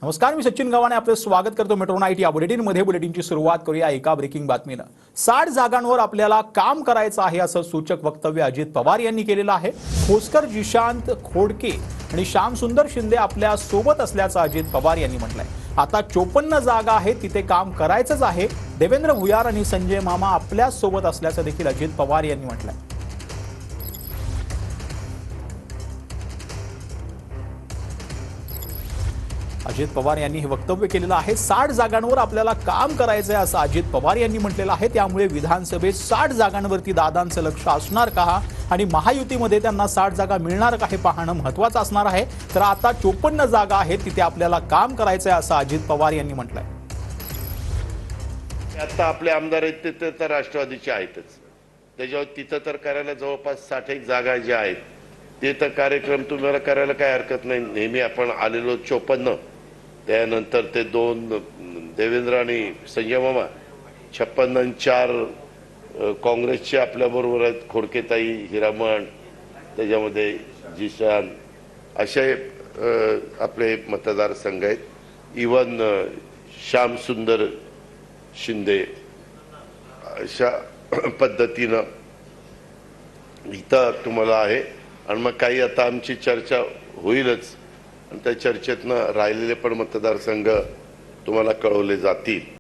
नमस्कार, मी सचिन गव्हाणे आपले स्वागत करतो मेट्रो नाईट या बुलेटिनमध्ये। बुलेटिनची सुरुवात करूया एका ब्रेकिंग बातमीनं। 60 जागांवर आपल्याला काम करायचं आहे असं सूचक वक्तव्य अजित पवार यांनी केलेलं आहे। खोसकर, जिशांत खोडके आणि श्यामसुंदर शिंदे आपल्या सोबत असल्याचं अजित पवार यांनी म्हटलंय। आता 54 जागा आहेत, तिथे काम करायचंच आहे। देवेंद्र भुयार आणि संजय मामा आपल्या सोबत असल्याचं देखील अजित पवार यांनी म्हटलंय। अजित पवार यांनी हे वक्तव्य केलेलं आहे। 60 जागांवर आपल्याला काम करायचंय असं अजित पवार यांनी म्हटलेलं आहे। त्यामुळे विधानसभेत 60 जागांवरती दादांचं लक्ष असणार का आणि महायुतीमध्ये त्यांना 60 जागा मिळणार का हे पाहणं महत्त्वाचं असणार आहे। तर आता 54 जागा आहेत, तिथे आपल्याला काम करायचंय असं अजित पवार यांनी म्हटलंय। आता आपले आमदार आहेत ते तर राष्ट्रवादीचे आहेतच, त्याच्यावर तिथं तर करायला जवळपास 60 जागा ज्या आहेत ते तर कार्यक्रम तुम्हाला करायला काय हरकत नाही। नेहमी आपण आलेलो 54, त्यानंतर ते 2 देवेंद्र आणि संजय मामा, 56 आणि 4 काँग्रेसचे आपल्याबरोबर आहेत, खोडकेताई, हिरामण, त्याच्यामध्ये जिशान, असे आपले मतदारसंघ आहेत। इवन श्यामसुंदर शिंदे, अशा पद्धतीनं इथं तुम्हाला आहे। आणि मग काही आता आमची चर्चा होईलच आणि त्या चर्चेतनं राहिलेले पण मतदारसंघ तुम्हाला कळवले जातील।